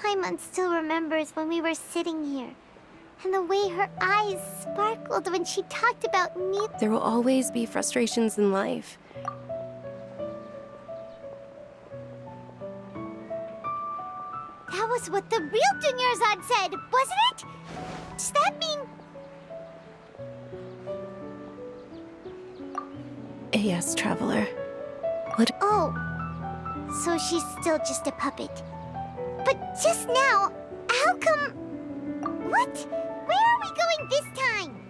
Paimon still remembers when we were sitting here. And the way her eyes sparkled when she talked about me. There will always be frustrations in life. That was what the real Dunyarzad said, wasn't it? Does that mean... Yes, Traveler. What? Oh, so she's still just a puppet. But just now, how come... What? Where are we going this time?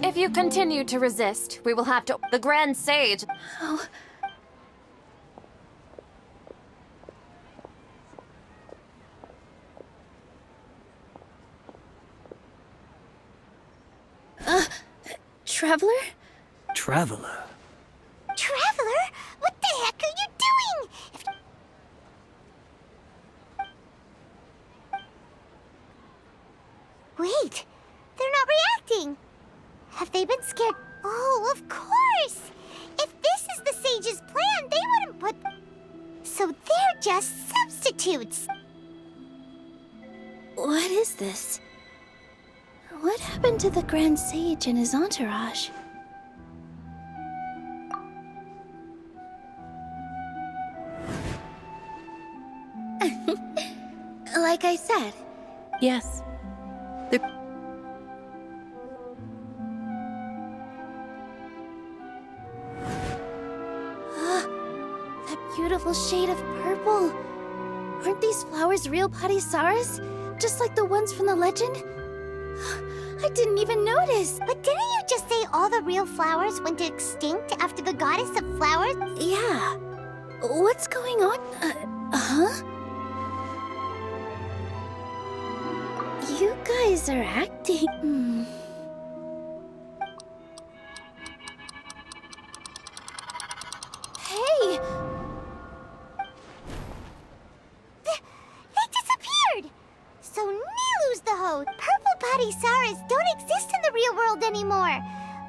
If you continue to resist, we will have to... The Grand Sage... Oh. Traveler? Traveler? Traveler? What the heck are you doing? Wait, they're not reacting. Have they been scared? Oh, of course! If this is the Sage's plan, they wouldn't put... So they're just substitutes. What is this? What happened to the Grand Sage and his entourage? Like I said. Yes. That beautiful shade of purple. Aren't these flowers real Padisaras? Just like the ones from the legend? I didn't even notice. But didn't you just say all the real flowers went extinct after the goddess of flowers? Yeah. What's going on? Huh? You guys are acting... Hey! They disappeared! So Nilu's the host. Purple Padisaras don't exist in the real world anymore.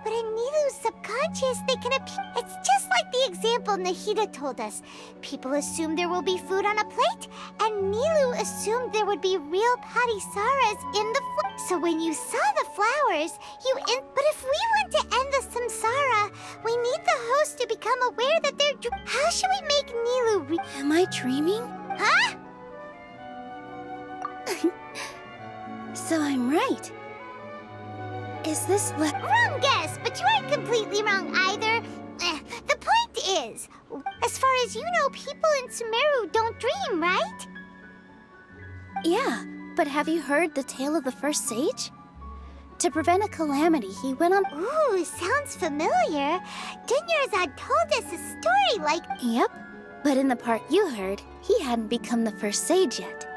But in Nilu's subconscious, they can appear. It's just like the example Nahida told us. People assume there will be food on a plate, and Nilu assumed there would be real Padisaras in the So when you saw the flowers, But if we want to end the samsara, we need the host to become aware that they're... How should we make Nilu Am I dreaming? Huh? So I'm right. Is this Wrong guess, but you aren't completely wrong either. The point is, as far as you know, people in Sumeru don't dream, right? Yeah, but have you heard the tale of the first sage? To prevent a calamity, he went on... Ooh, sounds familiar. Dunyarzad told us a story like... Yep, but in the part you heard, he hadn't become the first sage yet.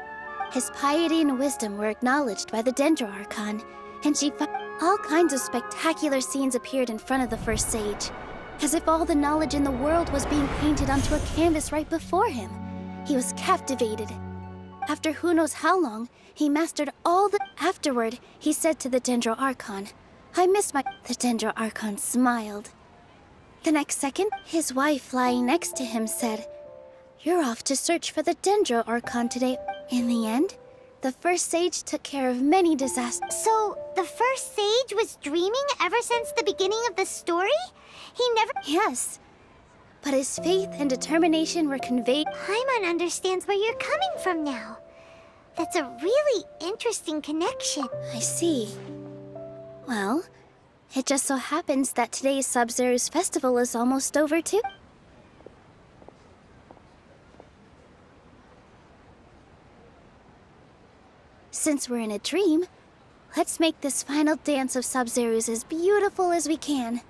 His piety and wisdom were acknowledged by the Dendro Archon, and she found all kinds of spectacular scenes appeared in front of the first sage, as if all the knowledge in the world was being painted onto a canvas right before him. He was captivated. After who knows how long, he mastered all the... Afterward, he said to the Dendro Archon, "I miss my..." The Dendro Archon smiled. The next second, his wife lying next to him said, "You're off to search for the Dendro Archon today." In the end, The first sage took care of many disasters. So, the first sage was dreaming ever since the beginning of the story? He never... Yes, but his faith and determination were conveyed. Paimon understands where you're coming from now. That's a really interesting connection. I see. Well, it just so happens that today's Sub-Zero's festival is almost over too. Since we're in a dream, let's make this final dance of Sub-Zero's as beautiful as we can.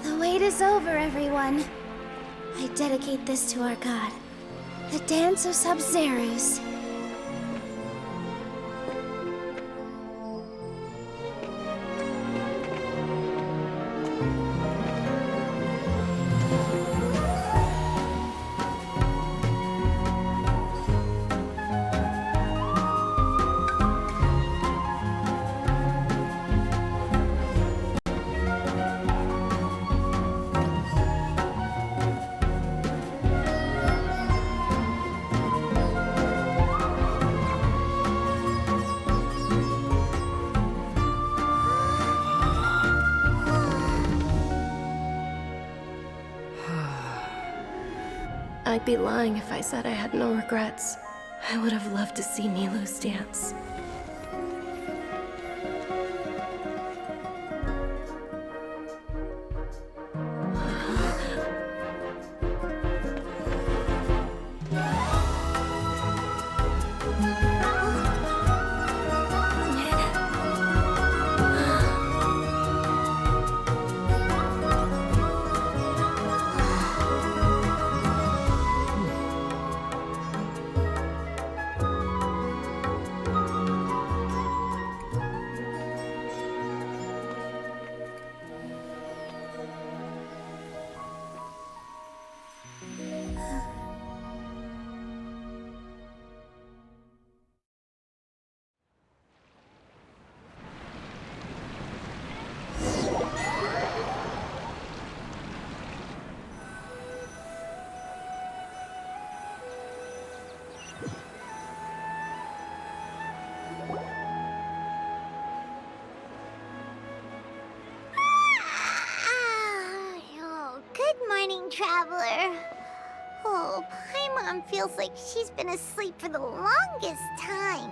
The wait is over, everyone. I dedicate this to our god, the Dance of Sub-Zeros. I'd be lying if I said I had no regrets. I would have loved to see Nilou's dance. Oh, good morning, traveler. Oh, Paimon feels like she's been asleep for the longest time.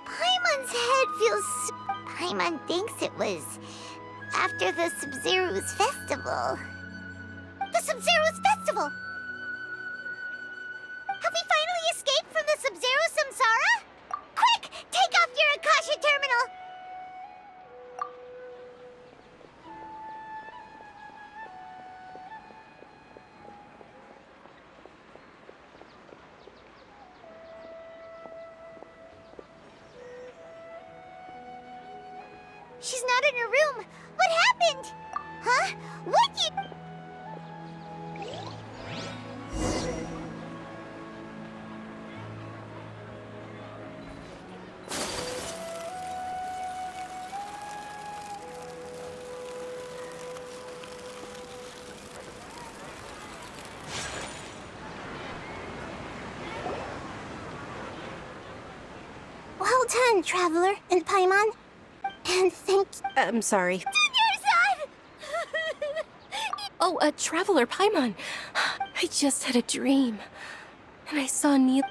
Paimon's head feels... Paimon thinks it was after the Sub-Zero's festival. The Sub-Zero's festival! Have we finally escaped from the Sub-Zero Samsara? Quick! Take off your Akasha terminal! She's not in her room. What happened? Huh? What you... Well done, Traveler and Paimon. And thank you. I'm sorry. Your son! Oh, a traveler, Paimon. I just had a dream. And I saw Nilou.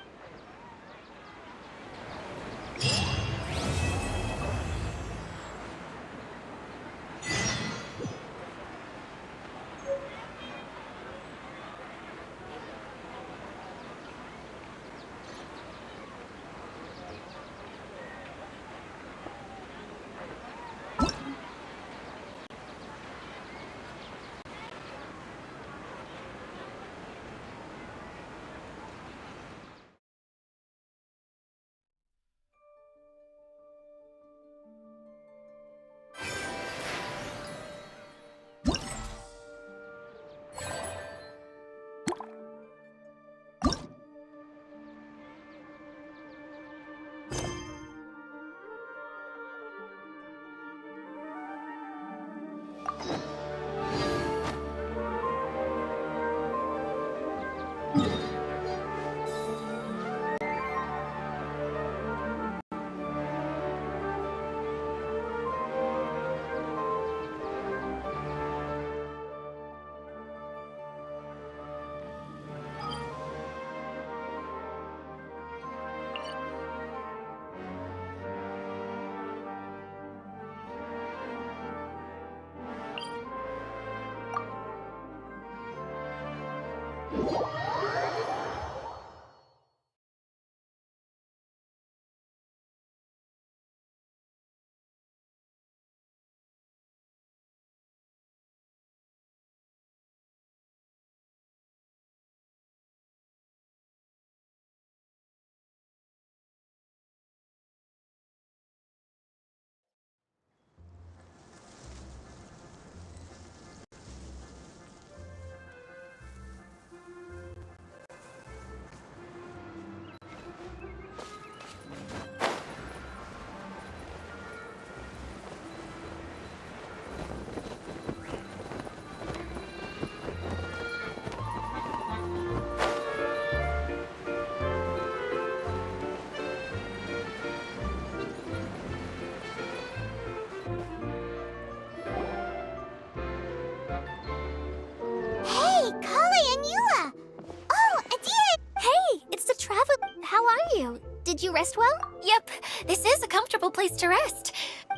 Did you rest well? Yep, this is a comfortable place to rest.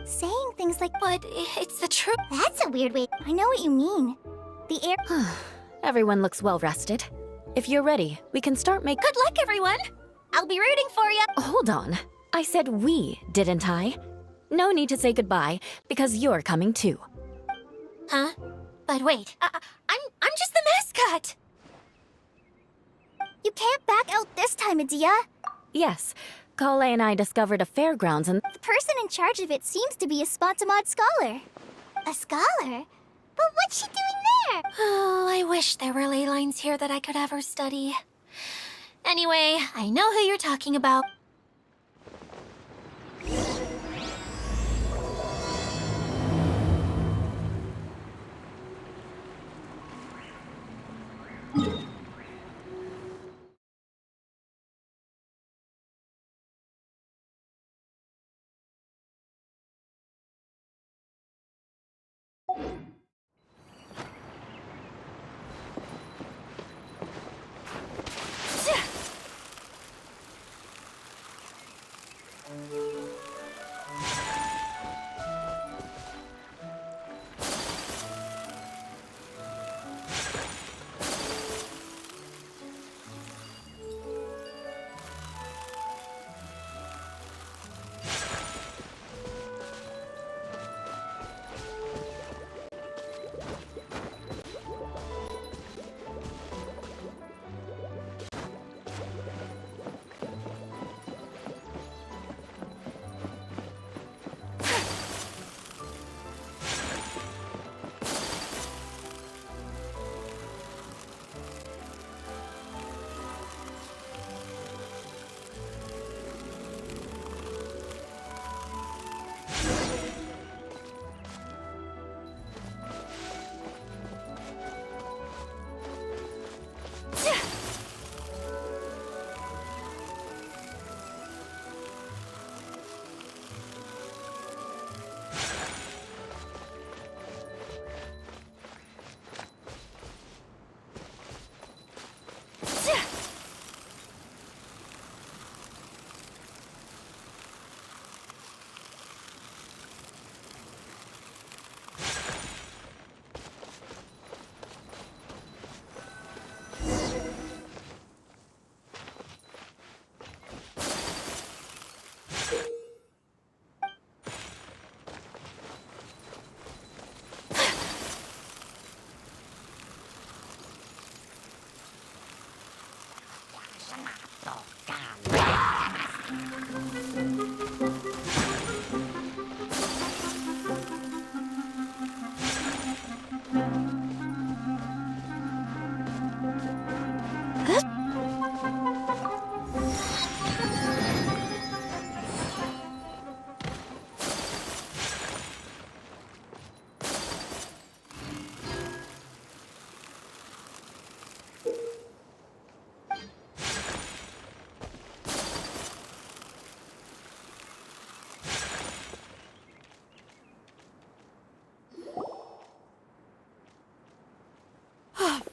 Saying things like, But it's the truth. that's a weird way. I know what you mean. The air. Everyone looks well rested. If you're ready, we can start make- Good luck, everyone! I'll be rooting for you. Hold on. I said we, didn't I? No need to say goodbye, because you're coming too. Huh? But wait, I'm just the mascot. You can't back out this time, Adia. Yes, Kale and I discovered a fairgrounds and- The person in charge of it seems to be a Spotamod scholar. A scholar? But what's she doing there? Oh, I wish there were ley lines here that I could have her study. Anyway, I know who you're talking about.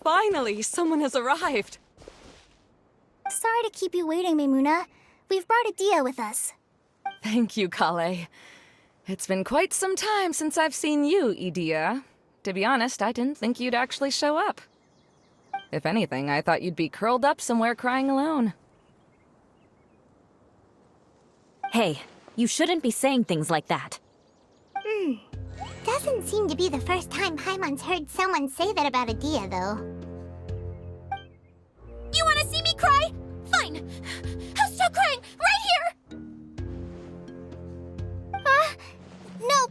Finally, someone has arrived. Sorry to keep you waiting, Maimuna. We've brought Adia with us. Thank you, Kale. It's been quite some time since I've seen you, Idia. To be honest, I didn't think you'd actually show up. If anything, I thought you'd be curled up somewhere crying alone. Hey, you shouldn't be saying things like that. Doesn't seem to be the first time Paimon's heard someone say that about Adia, though. You want to see me cry? Fine. I'll stop crying right here. No.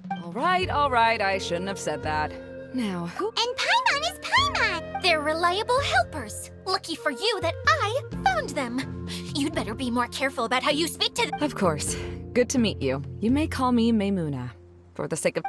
All right, I shouldn't have said that. Now, who- And Paimon is Paimon! They're reliable helpers. Lucky for you that I found them. You'd better be more careful about how you speak to them. Of course. Good to meet you. You may call me Maimuna. For the sake of-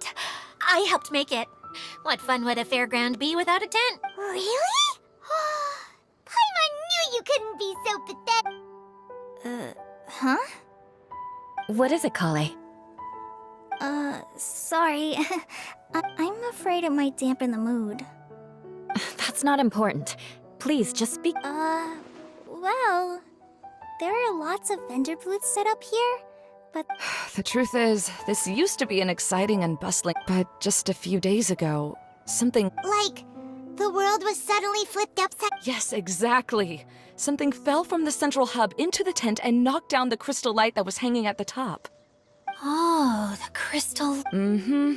great! I helped make it. What fun would a fairground be without a tent? Really? Paimon knew you couldn't be so pathetic. Huh? What is it, Kale? Sorry. I'm afraid it might dampen the mood. That's not important. Please, just speak. Well, there are lots of vendor booths set up here, but The truth is, this used to be an exciting and bustling, but just a few days ago, something. Like, the world was suddenly flipped upside. Yes, exactly. Something fell from the central hub into the tent and knocked down the crystal light that was hanging at the top. Oh, the crystal. Mm-hmm.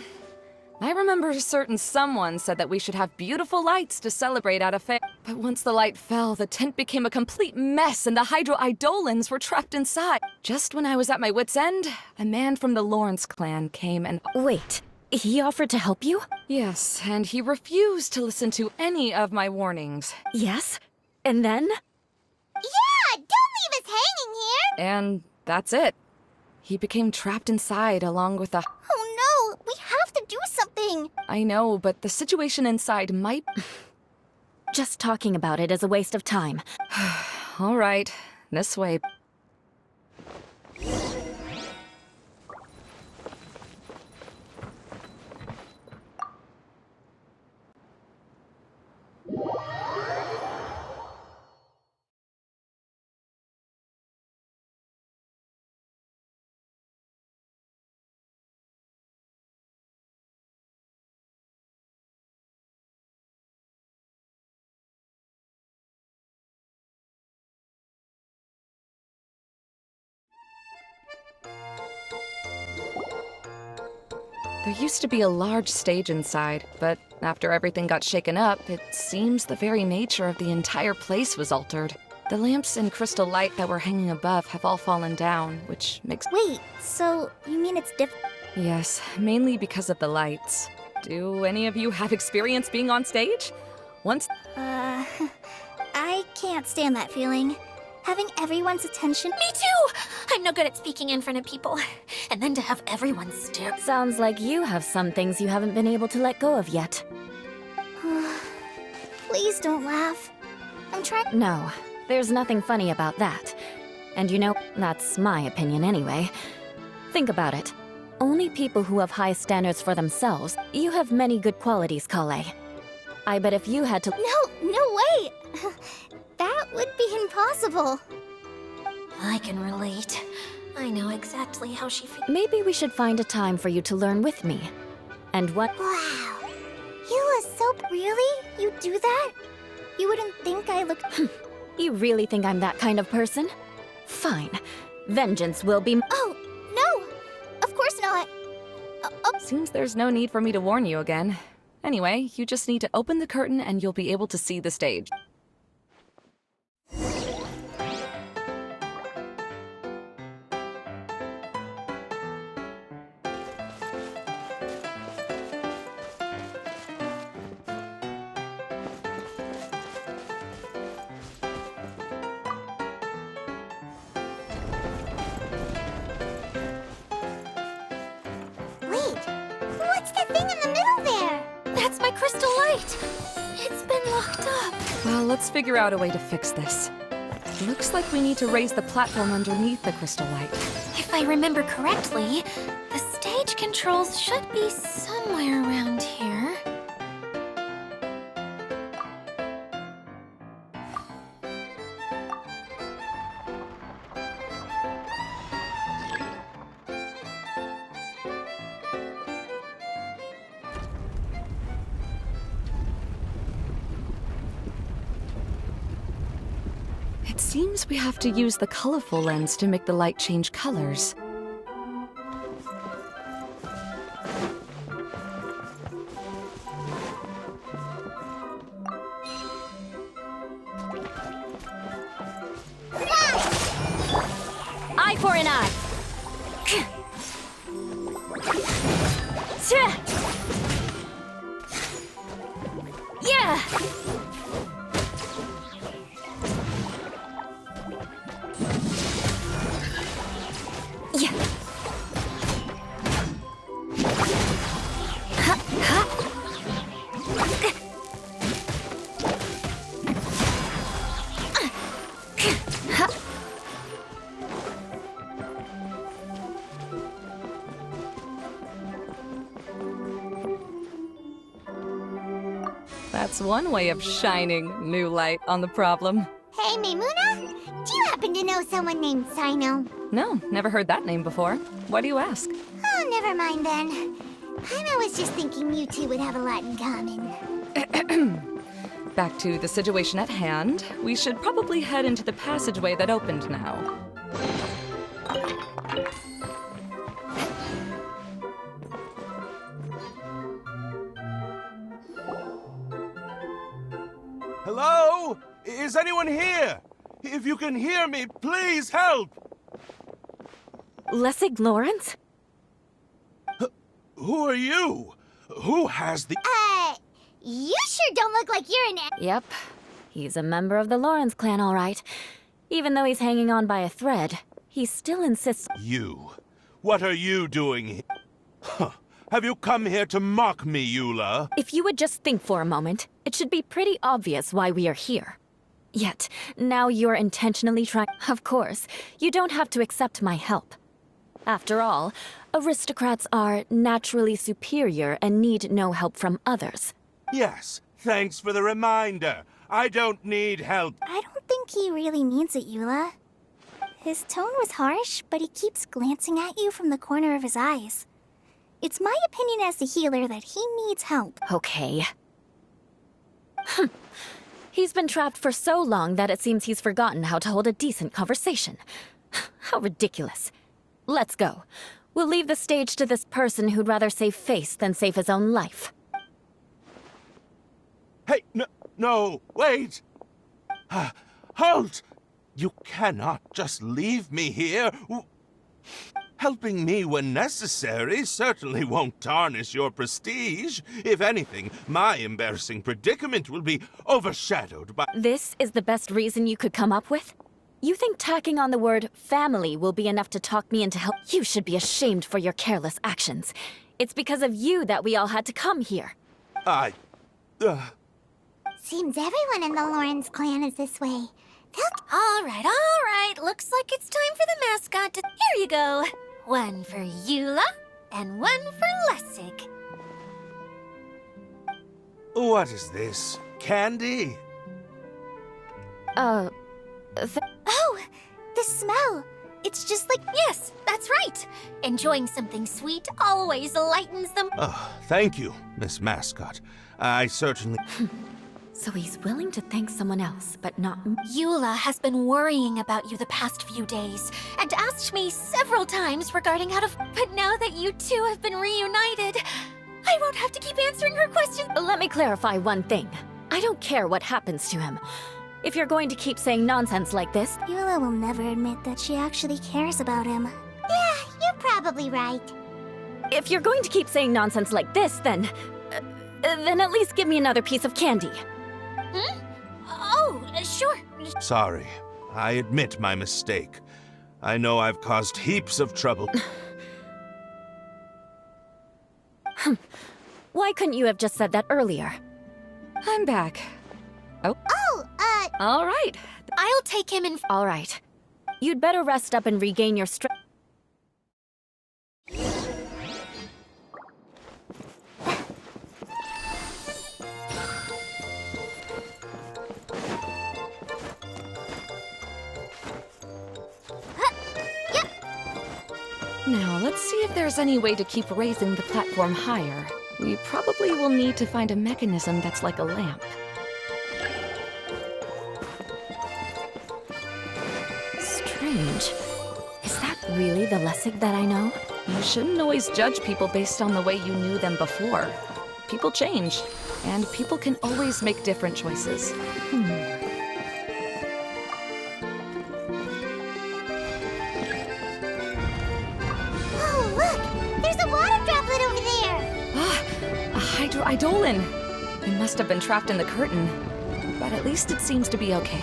I remember a certain someone said that we should have beautiful lights to celebrate at a fair. But once the light fell, the tent became a complete mess and the Hydro Eidolons were trapped inside. Just when I was at my wit's end, a man from the Lawrence clan came and... Wait, he offered to help you? Yes, and he refused to listen to any of my warnings. Yes? And then? Yeah, don't leave us hanging here. And that's it. He became trapped inside along with the... Oh no, we have to do something. I know, but the situation inside might... Just talking about it is a waste of time. All right, this way. There used to be a large stage inside, but after everything got shaken up, it seems the very nature of the entire place was altered. The lamps and crystal light that were hanging above have all fallen down, which makes... wait, so you mean it's different? Yes, mainly because of the lights. Do any of you have experience being on stage? Once... I can't stand that feeling. Having everyone's attention. Me too! I'm no good at speaking in front of people. And then to have everyone stare. Sounds like you have some things you haven't been able to let go of yet. Please don't laugh. I'm trying. No, there's nothing funny about that. And you know, that's my opinion anyway. Think about it. Only people who have high standards for themselves, you have many good qualities, Kale. I bet if you had to... No way! That would be impossible. I can relate. I know exactly how she feels. Maybe we should find a time for you to learn with me. And what... Wow. You are so... Really? You do that? You wouldn't think I looked... You really think I'm that kind of person? Fine. Vengeance will be... Oh, no! Of course not. Seems there's no need for me to warn you again. Anyway, you just need to open the curtain and you'll be able to see the stage. Wait, what's that thing in the middle there? That's my crystal light! It's been locked up. Well, let's figure out a way to fix this. Looks like we need to raise the platform underneath the crystal light. If I remember correctly, the stage controls should be somewhere around here. It seems we have to use the colorful lens to make the light change colors. Eye for an eye! Yeah! That's one way of shining new light on the problem. Hey, Maimuna, do you happen to know someone named Sino? No, never heard that name before. Why do you ask? Oh, never mind then. Paimon was just thinking you two would have a lot in common. Back to the situation at hand. We should probably head into the passageway that opened now. Hello? Is anyone here? If you can hear me, please help! Lessig Lawrence? Who are you? Who has the... You sure don't look like you're an... Yep. He's a member of the Lawrence clan, all right. Even though he's hanging on by a thread, he still insists... You. What are you doing here? Huh. Have you come here to mock me, Eula? If you would just think for a moment, it should be pretty obvious why we are here. Yet, now you're intentionally trying... Of course, you don't have to accept my help. After all, aristocrats are naturally superior and need no help from others. Yes, thanks for the reminder. I don't need help. I don't think he really means it, Eula. His tone was harsh, but he keeps glancing at you from the corner of his eyes. It's my opinion as the healer that he needs help. Okay. He's been trapped for so long that it seems he's forgotten how to hold a decent conversation. How ridiculous. Let's go. We'll leave the stage to this person who'd rather save face than save his own life. Hey, no, wait! Halt! You cannot just leave me here. Helping me when necessary certainly won't tarnish your prestige. If anything, my embarrassing predicament will be overshadowed by... This is the best reason you could come up with? You think tacking on the word family will be enough to talk me into help? You should be ashamed for your careless actions. It's because of you that we all had to come here. Seems everyone in the Lawrence clan is this way. All right. Looks like it's time for the mascot to... Here you go. One for Eula, and one for Lessig. What is this? Candy? Oh, the smell. It's just like... Yes, that's right. Enjoying something sweet always lightens them. Oh, thank you, Miss Mascot. I certainly... So he's willing to thank someone else, but not... Eula has been worrying about you the past few days, and asked me several times regarding how to... But now that you two have been reunited, I won't have to keep answering her questions. Let me clarify one thing. I don't care what happens to him. If you're going to keep saying nonsense like this... Eula will never admit that she actually cares about him. Yeah, you're probably right. If you're going to keep saying nonsense like this, then at least give me another piece of candy. Oh, sure. Sorry. I admit my mistake. I know I've caused heaps of trouble. Why couldn't you have just said that earlier? I'm back. All right. I'll take him in... All right. You'd better rest up and regain your strength. Now, let's see if there's any way to keep raising the platform higher. We probably will need to find a mechanism that's like a lamp. Strange. Is that really the Lessig that I know? You shouldn't always judge people based on the way you knew them before. People change, and people can always make different choices. Oh, look! There's a water droplet over there! A hydroidolin! It must have been trapped in the curtain, but at least it seems to be okay.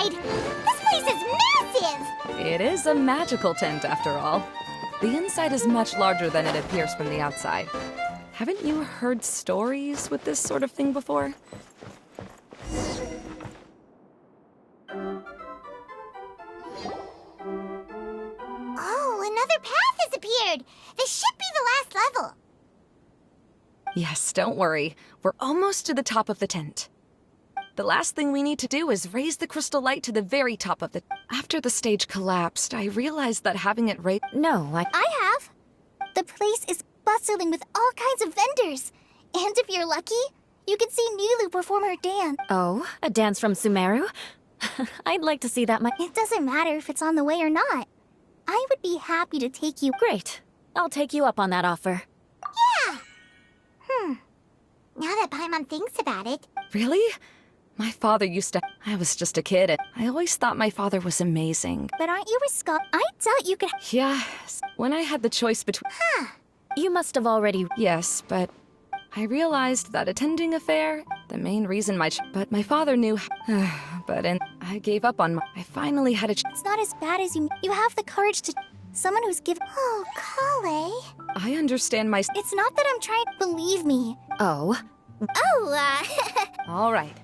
inside! This place is massive! It is a magical tent, after all. The inside is much larger than it appears from the outside. Haven't you heard stories with this sort of thing before? Oh, another path has appeared! This should be the last level! Yes, don't worry. We're almost to the top of the tent. The last thing we need to do is raise the crystal light to the very top of the... After the stage collapsed, I realized that having it raised... No, I have. The place is bustling with all kinds of vendors. And if you're lucky, you can see Nilu perform her dance. Oh, a dance from Sumeru? I'd like to see that It doesn't matter if it's on the way or not. I would be happy to take you. Great. I'll take you up on that offer. Now that Paimon thinks about it, Really? My father used to... I was just a kid, and I always thought my father was amazing. But aren't you a scholar? I doubt you could. Yes. When I had the choice between... You must have already... Yes, but I realized that attending a fair, the main reason but my father knew... I gave up on I finally had a It's not as bad as you. You have the courage to. Someone who's given. oh, Kale. I understand my... It's not that I'm trying. Believe me. Oh, Oh, All right.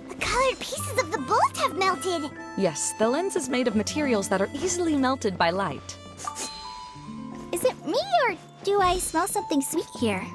The colored pieces of the bolt have melted. Yes, the lens is made of materials that are easily melted by light. is it me or do I smell something sweet here?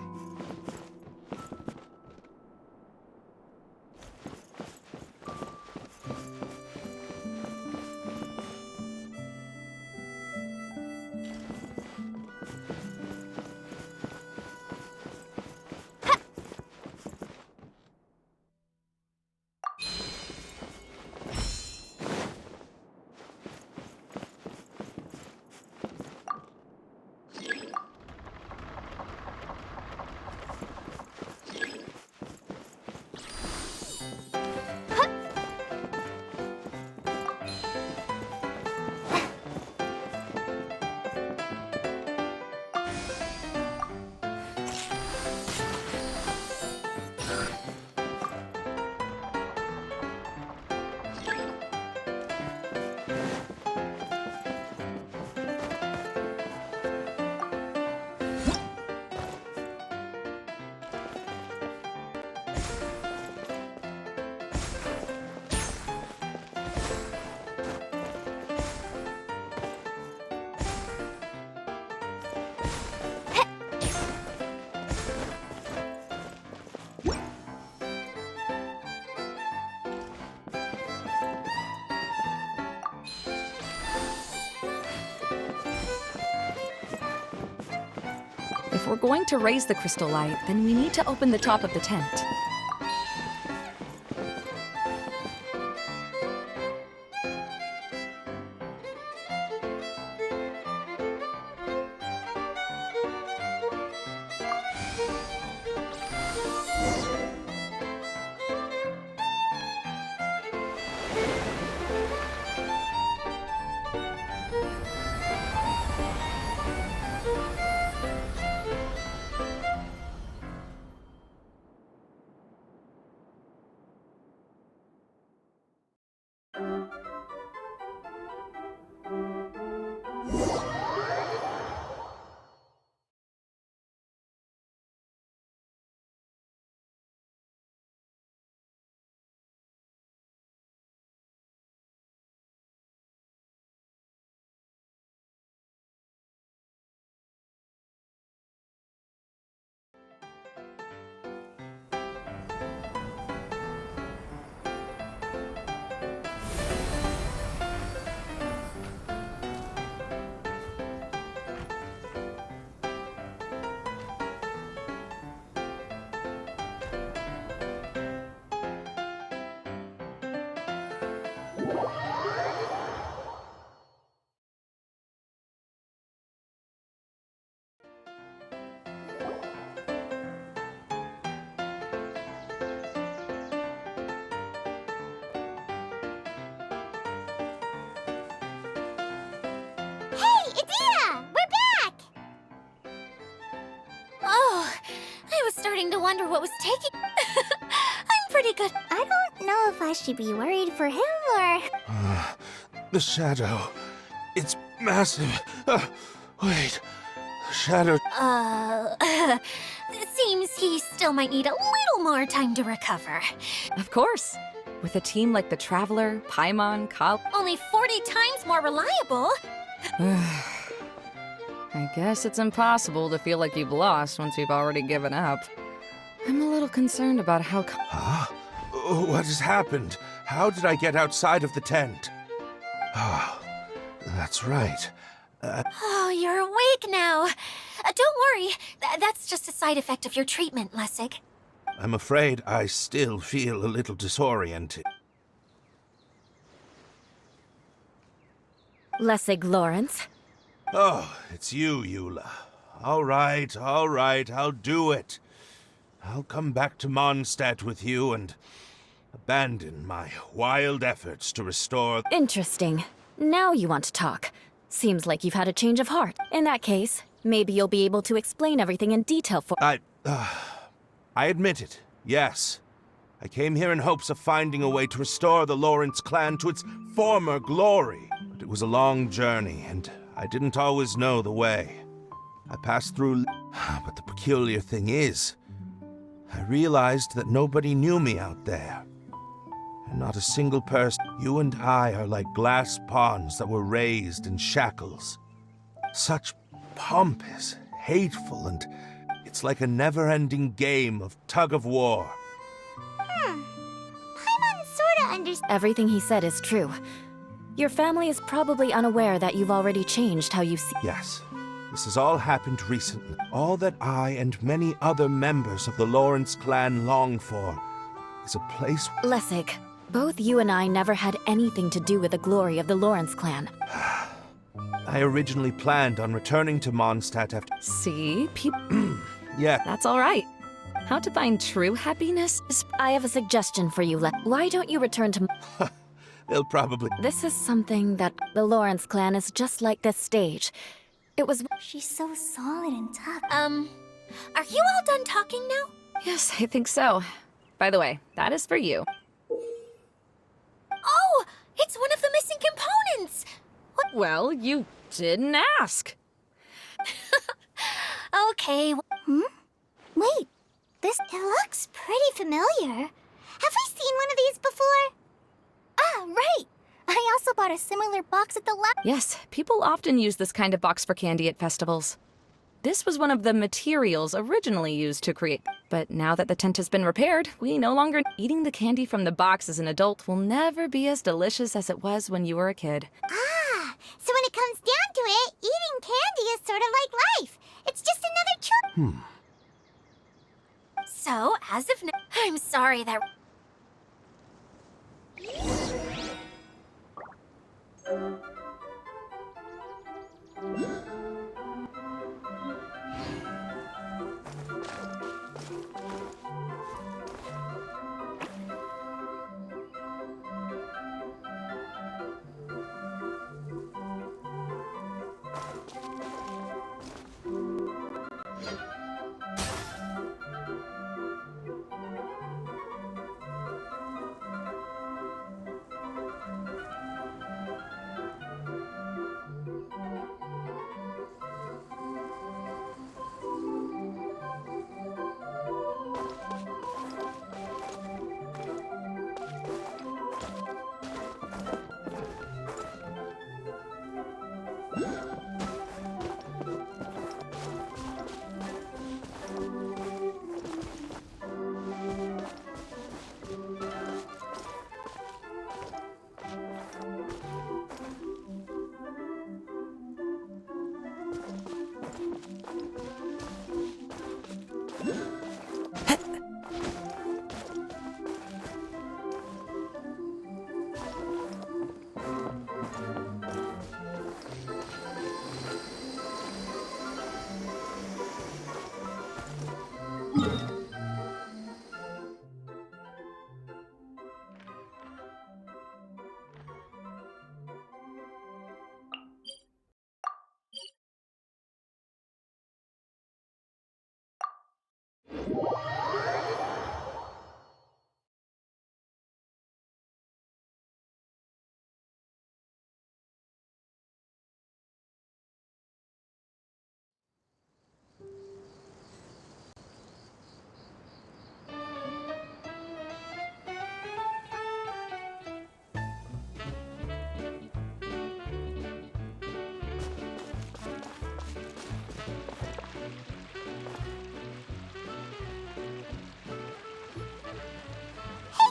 If we're going to raise the crystal light, then we need to open the top of the tent. starting to wonder what was taking. I'm pretty good. I don't know if I should be worried for him or... The shadow. It's massive. Wait. The shadow. It seems he still might need a little more time to recover. Of course. With a team like the Traveler, Paimon, Kal... Only 40 times more reliable. I guess it's impossible to feel like you've lost once you've already given up. I'm a little concerned about how... Huh? What has happened? How did I get outside of the tent? Ah, that's right. Oh, you're awake now. Don't worry. That's just a side effect of your treatment, Lessig. I'm afraid I still feel a little disoriented. Lessig Lawrence. Oh, it's you, Eula. All right, I'll do it. I'll come back to Mondstadt with you and abandon my wild efforts to restore... Interesting. Now you want to talk. Seems like you've had a change of heart. In that case, maybe you'll be able to explain everything in detail for... I admit it, yes. I came here in hopes of finding a way to restore the Lawrence clan to its former glory. But it was a long journey, and I didn't always know the way. I passed through... But the peculiar thing is, I realized that nobody knew me out there. And not a single person. You and I are like glass pawns that were raised in shackles. Such pomp is hateful, and it's like a never-ending game of tug-of-war. Paimon sorta understands. Everything he said is true. Your family is probably unaware that you've already changed how you see... Yes, this has all happened recently. All that I and many other members of the Lawrence clan long for is a place... Lessig, both you and I never had anything to do with the glory of the Lawrence clan. I originally planned on returning to Mondstadt after... See? People... Yeah, That's all right. How to find true happiness is... I have a suggestion for you, Why don't you return to... they'll probably... This is something that the Lawrence clan is just like this stage. It was... She's so solid and tough. Are you all done talking now? Yes, I think so. By the way, that is for you. Oh, it's one of the missing components! Well, you didn't ask. Okay. Wait, it looks pretty familiar. Have we seen one of these before? Ah, right. I also bought a similar box at the lab. Yes, people often use this kind of box for candy at festivals. This was one of the materials originally used to create. But now that the tent has been repaired, we no longer... Eating the candy from the box as an adult will never be as delicious as it was when you were a kid. Ah, so when it comes down to it, eating candy is sort of like life. It's just another choice. So, as of now, I'm sorry that... Hey,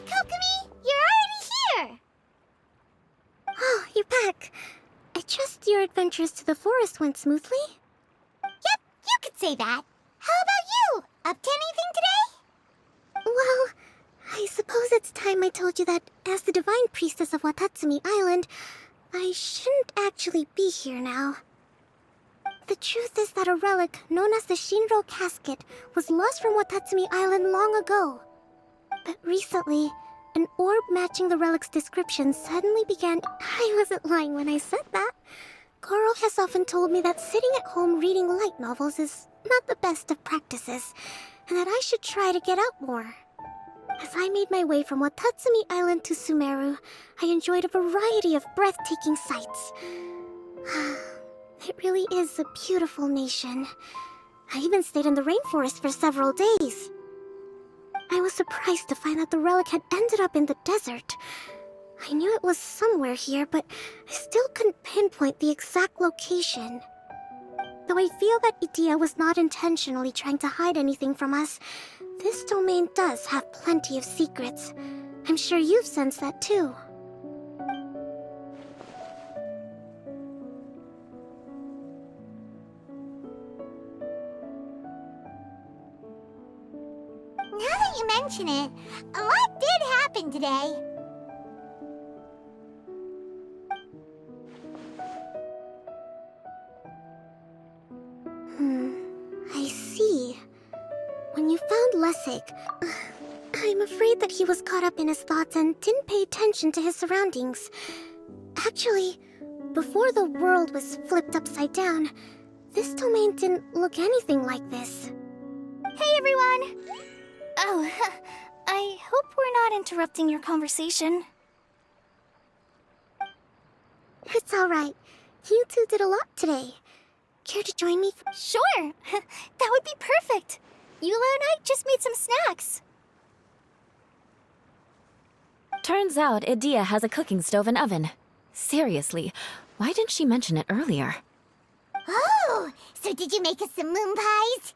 Kokomi! You're already here! Oh, you're back. I trust your adventures to the forest went smoothly? Yep, you could say that. How about you? Up to anything today? Well, I suppose it's time I told you that as the divine priestess of Watatsumi Island, I shouldn't actually be here now. The truth is that a relic known as the Shinro Casket was lost from Watatsumi Island long ago. But recently, an orb matching the relic's description suddenly began. I wasn't lying when I said that. Goro has often told me that sitting at home reading light novels is not the best of practices, and that I should try to get out more. As I made my way from Watatsumi Island to Sumeru, I enjoyed a variety of breathtaking sights. It really is a beautiful nation. I even stayed in the rainforest for several days. I was surprised to find that the relic had ended up in the desert. I knew it was somewhere here, but I still couldn't pinpoint the exact location. Though I feel that Idia was not intentionally trying to hide anything from us, this domain does have plenty of secrets. I'm sure you've sensed that too. Now that you mention it, a lot did happen today. I see. When you found Lessig, I'm afraid that he was caught up in his thoughts and didn't pay attention to his surroundings. Actually, before the world was flipped upside down, this domain didn't look anything like this. Hey, everyone! Oh, I hope we're not interrupting your conversation. It's alright. You two did a lot today. Care to join me? Sure! That would be perfect! Eula and I just made some snacks. Turns out Idia has a cooking stove and oven. Seriously, why didn't she mention it earlier? Oh, so did you make us some moon pies?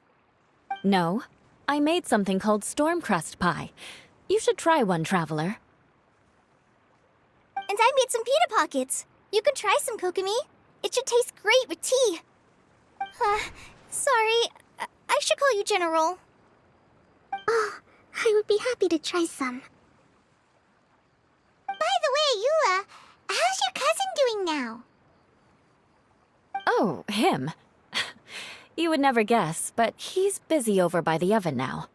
No, I made something called storm crust pie. You should try one, Traveler. And I made some pita pockets. You could try some, Kokomi. It should taste great with tea. Sorry, I should call you General. Oh, I would be happy to try some. By the way, Eula, how's your cousin doing now? Oh, him. You would never guess, but he's busy over by the oven now.